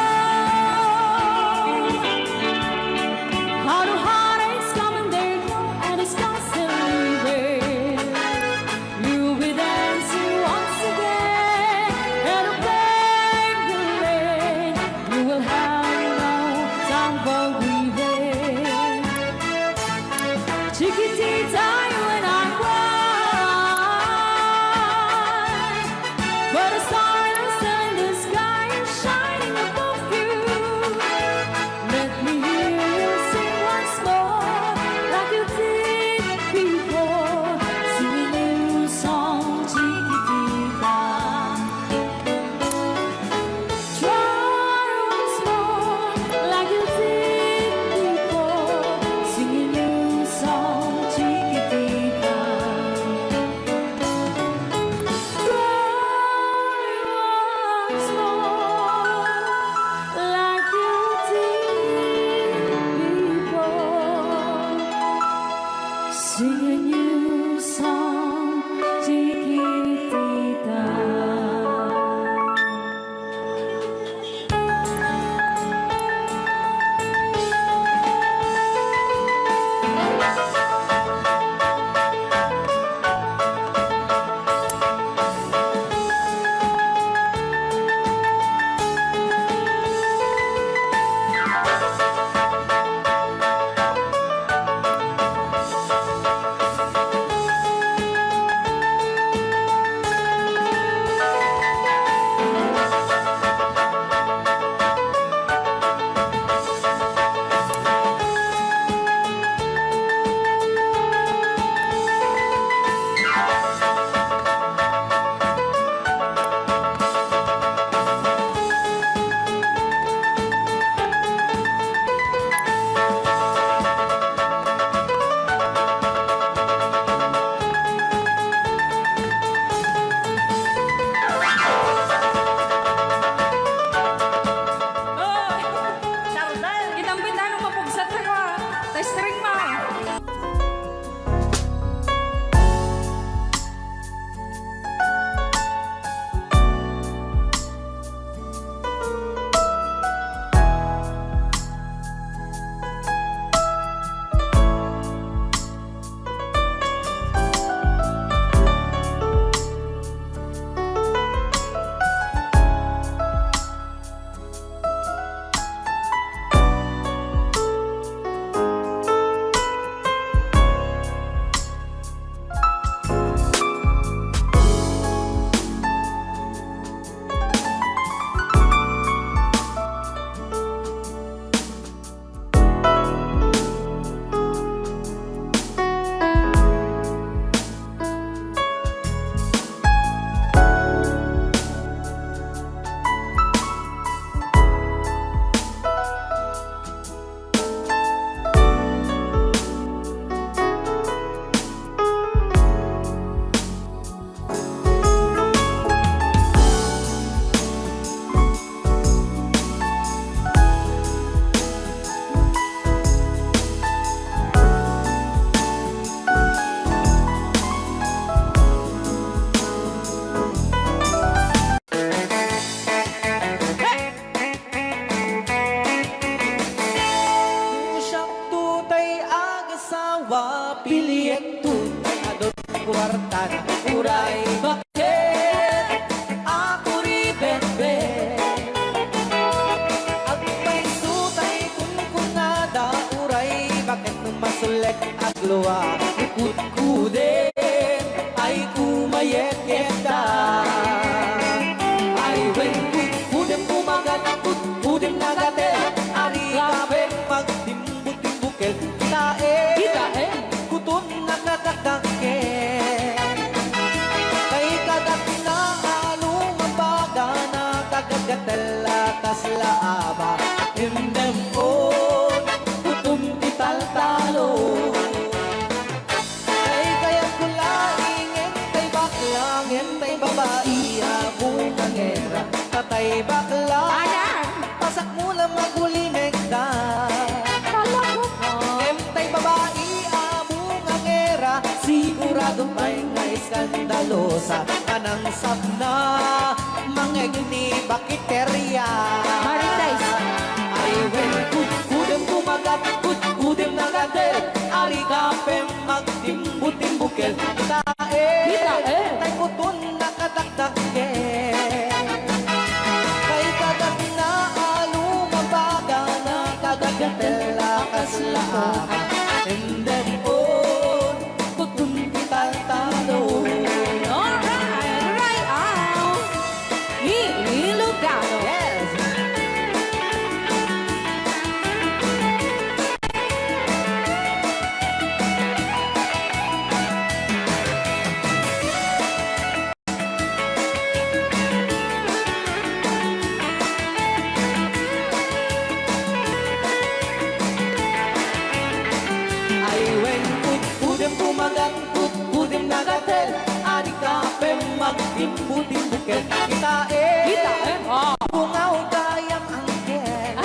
how the heartaches come and they go, and it's constantly there. You'll be dancing once again, and the pain will end. You will have no time for grieving. Chiquitita, you and I cry, but a star in the sky is shining above you. Let me hear you sing once more, like you did before. Sing a new song, Chiquitita. Try once more, like you did before. Sing a new song, Chiquitita. Sing a new song, Chiquitita. Ginampit na nung mapugsat na ko. Testring mo. Piliyek tunay adot kwarta na uray. Bakit ako ribetbe? At may sutay kung kunada uray. Bakit nung masulek at luwa ikut-kudin ay kumayet-yeta. Ay when kudem kumagat kudem nagatel. Ari kabeng magtimbuk-timbukel. Kitae kutun nakadakake. Kay kagat na along mabaga na nakagatela kaslaaba. Indemon, kutum italtalo. Kaya kulaing, entay baklang, entay babae, abong angera. Tatay bakla, pasak mo lang magulinig na. Entay babae, abong angera, sigurado pa'y nga iskandalosa. Kanang sabna, mangegni bakiterya. Marites. Ay, when kudem kumagat, kudem nagadet, ari kapem magtimbutimbukel. Tae, tay putun nakadakdakel. Kay kagat na alumabaga, nakagagatela kaslaka. And then on, putun italtalo. Alright, right out. Ilugado. Yes! Ay, when kudem kumagat, kudem nagatel, adik kapem magtimbu-timbukel. Kitae, bungaw kayang angkel.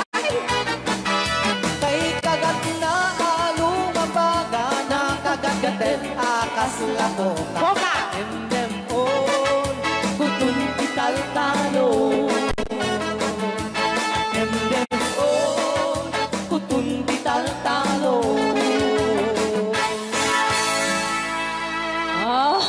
Kay kagat na alumabaga, nakagagatel, akas lakoka. Boka. Endem on, kutun italtalo. Endem on, kutun italtalo. Oh.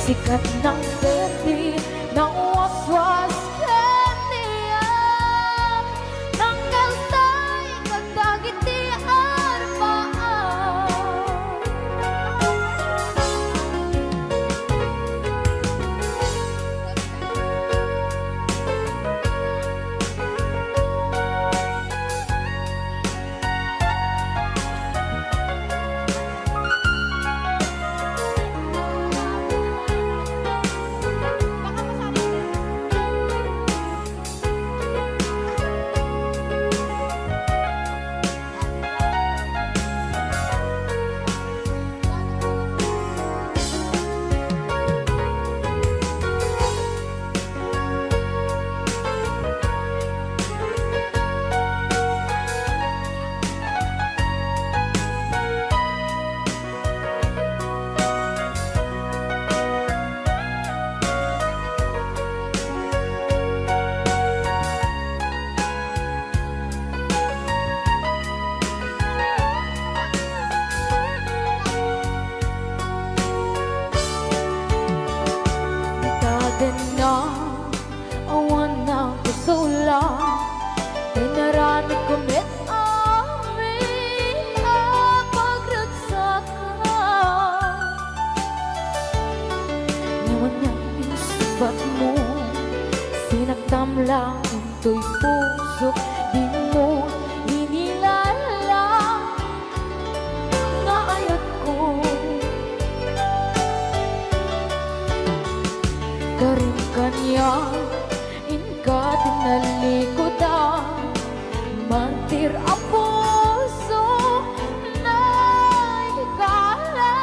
sikat ng gabi ng waswas kaniya tanggal tay kagdagiti arbaan na awan ng kusula Dinarami kumit amin ang pagragsakan Ngayon niyang pinsubat mo Sinagtam lang into'y puso Di mo inilala Nga ayat ko Karin kanya Inka tinalikodan Mantir ang puso Na hikala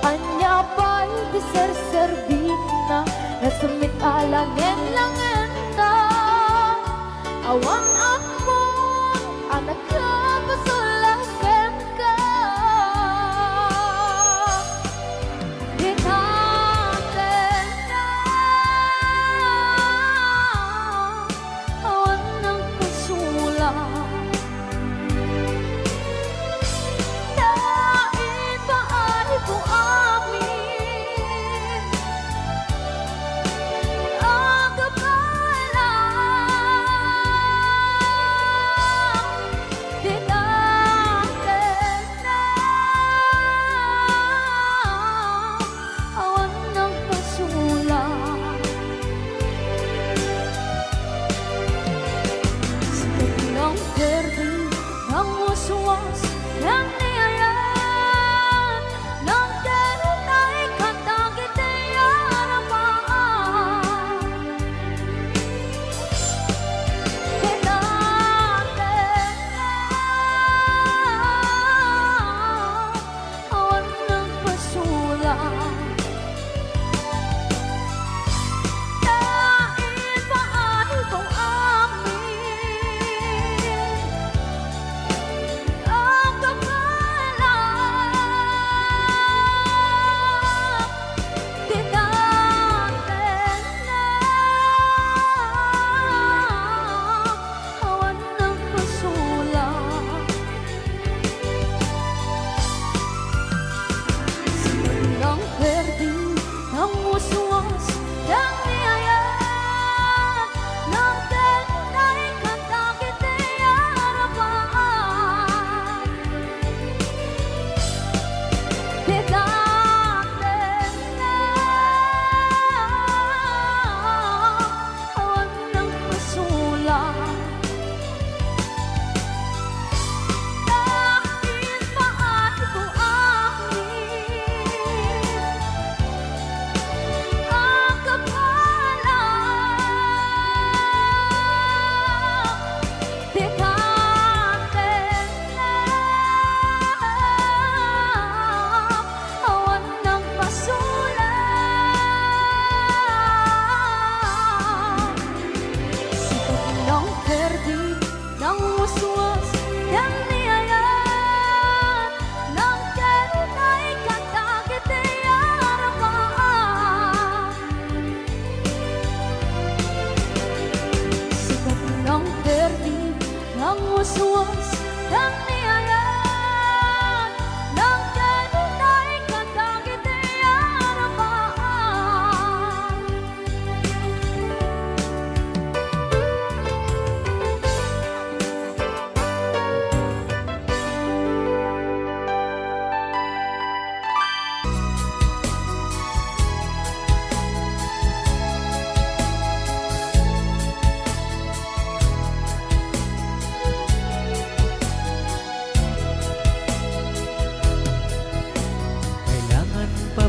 Anya ba'y di ser-servin na Nasumit alangin-langin na Awan ako Anak ka pasulakan ka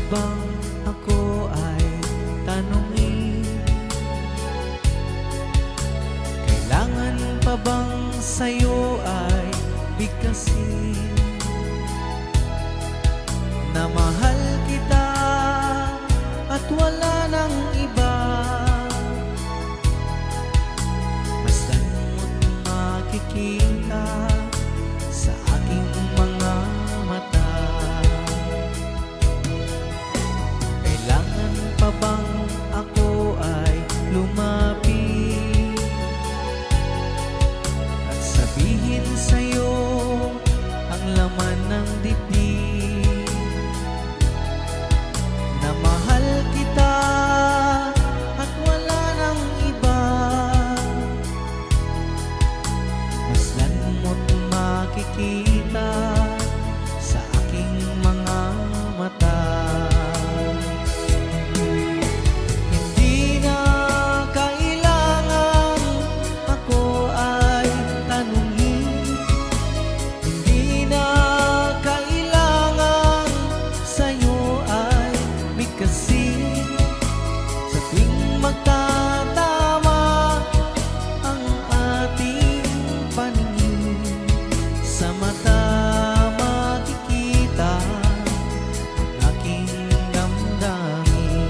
bang ako ay tanungin? Kailangan pa bang sa'yo ay bigkasin? Na mahal kita at wala nang iba. Masdan mo't makikita sa aking mga mata. Kailangan pa bang ako ay lumapit at sabihin sa'yo ang laman ng dibdib? Na mahal kita at wala nang iba. Masdan mo't makikita sa aking mga mata. Hindi na kailangan ako ay tanungin. Hindi na kailangan sa'yo ay bigkasin. Sa tuwing magtatama ang ating paningin, sa mata makikita ang aking damdamin.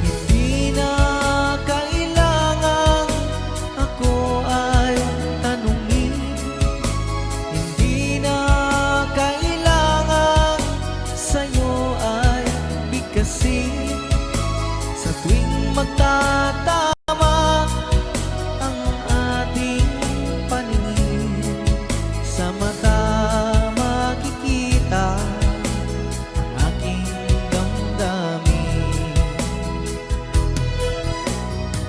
Hindi na kailangan ako ay tanungin. Hindi na kailangan sa'yo ay bigkasin. Sa tuwing magtatama ang ating paningin, sa mata makikita ang aking damdamin.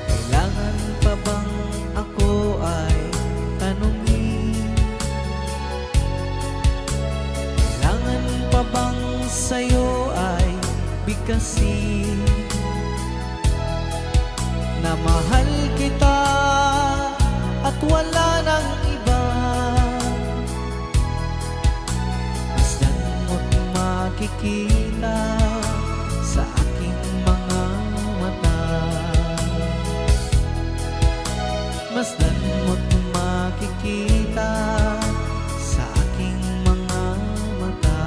Kailangan pa bang ako ay tanungin? Kailangan pa bang sa'yo ay bigkasin? Na mahal kita at wala nang iba. Masdan mo't makikita sa aking mga mata. Masdan mo't makikita sa aking mga mata.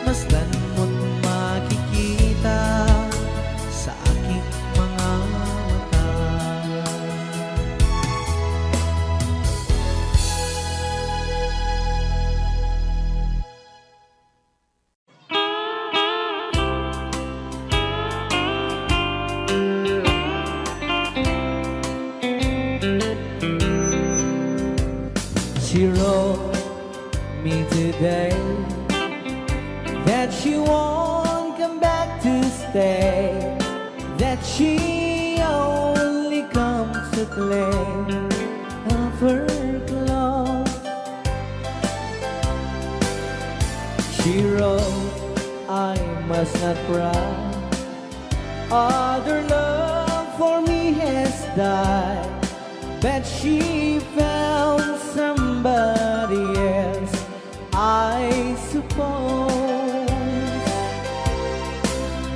Masdan mo't makikita sa aking mga mata. She wrote me today that she won't come back to stay, that she only comes to claim of her clothes. She wrote, I must not cry, other love for me has died, but she found somebody else, I suppose.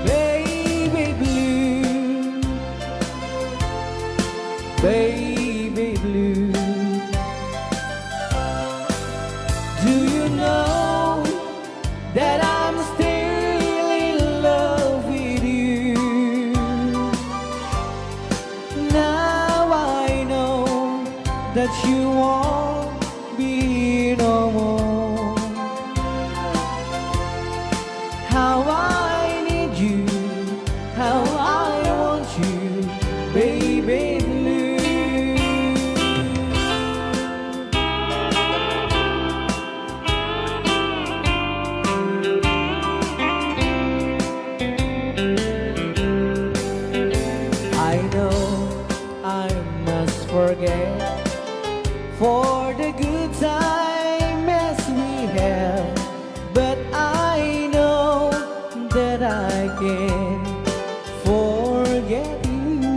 Baby blue, baby blue, do you know that I'm still in love with you? Now I know that you won't be no more. How I need you, how I want you, baby blue. for the good times we have, but I know that I can't forget you.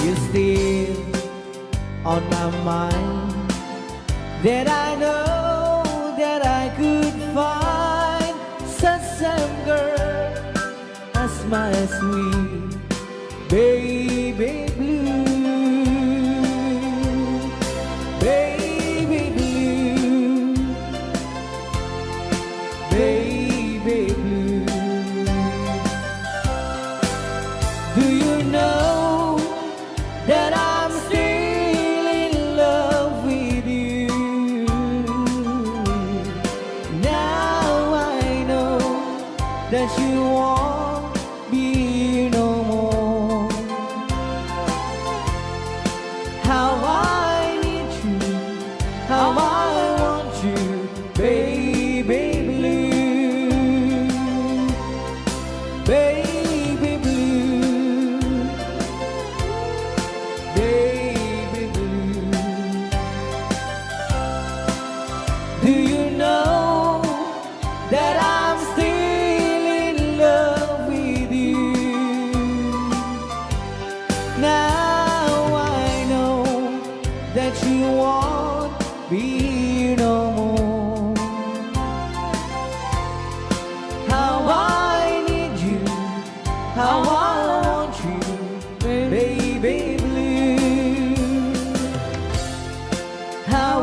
You're still on my mind, that I know that I could find such a girl as my sweet baby blue, baby blue, baby blue. Do you know that I'm still in love with you? Now I know that you won't be here no more. How I need you, how I want you, baby blue, baby blue, baby blue. Do you know that I'm still in love with you? Now I know that you won't be here no more. How I need you, how I want you, baby blue. How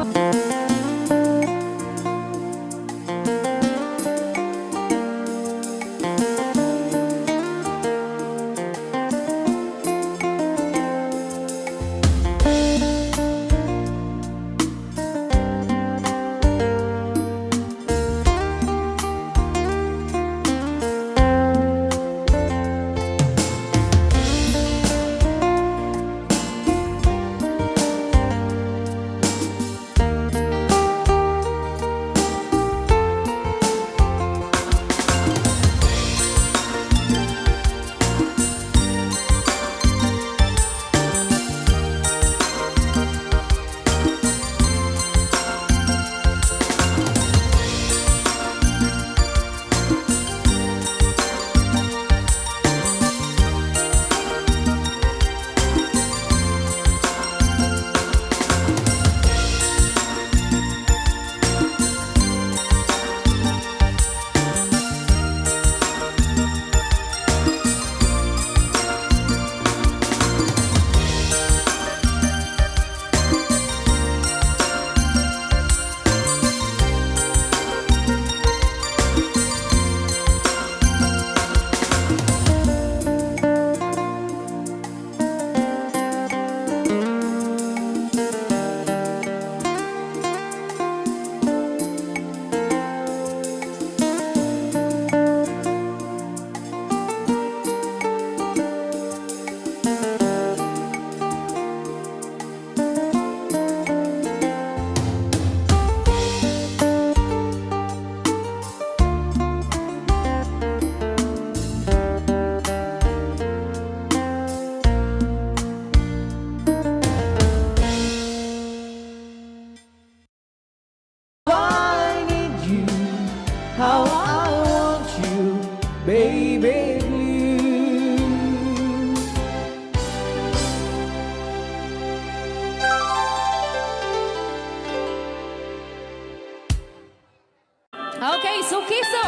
I need you, how I want you, baby blue. Okay, so Kiso.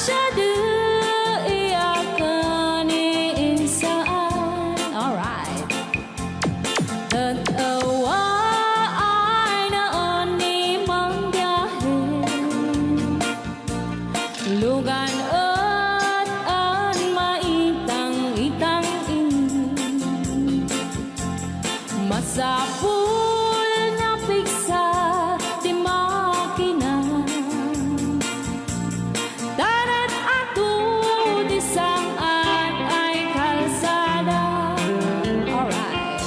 masyado iyakan iinsaan. Alright. Tatawa ay naon ni mang biyahe. Lugan at an maitang-itang masapul na piksa di makina. Darat ato di saan ay kalsada. Alright.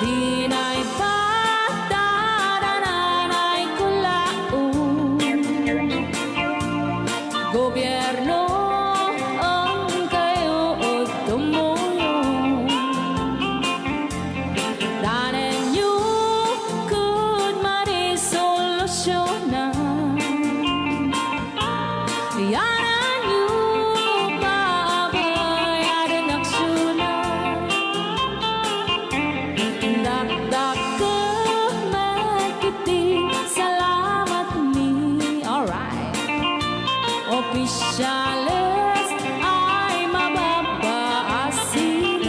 Di na'y patadanan ay kulaon. Gobyerno ang kayo o tumulong. Danan nyo could marisolusyonan. Yanan nyo pabayaran aksyonan. Dakdak ka magkiti, salamat mi. Alright. Opisyales ay mababaasin.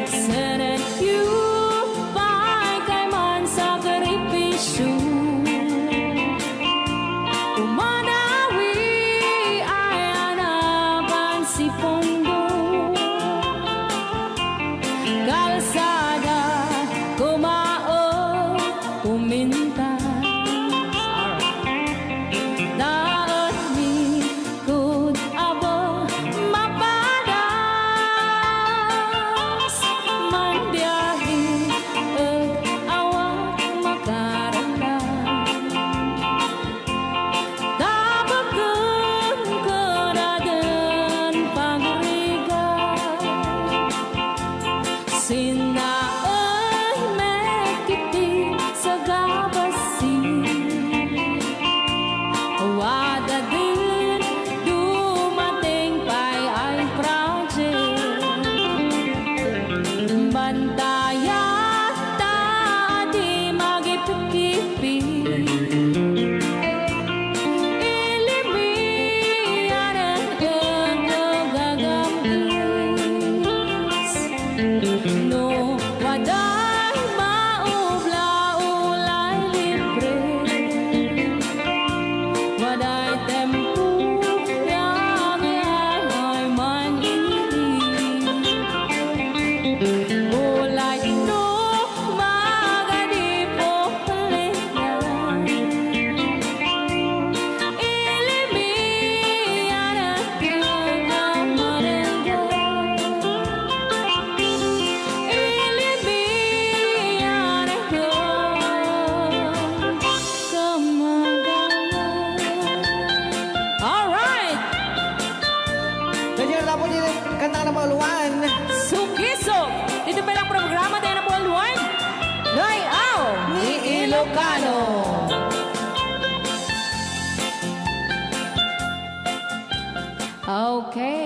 Senate you pa'y kay man sakripisyo. Umanawi ay anapan si Pondo. Kalsada, kumao, pumintas. Daot mi kud abo mapadas. Mandiyahi at awak makaramdam. Dabagan ka na din pagrigat. Sinaay mekiti sa gabasin. Wada din dumating pa'y ay project. Bantayan ta di magipikipi. Ilimiyan ang gagagamis. No, waday maubla-ulay libre. Waday tempo yang ay manili. Ulay no magadipo liyan. Ilimiyan ang gagamarenga. Ilimiyan ang gagamarenga. Alright! Ganyan lang po din kanta ng mga luwan. Sukiso! Dito pa lang programa tayo na buwan luwan. Layaw ni Ilocano. Okay.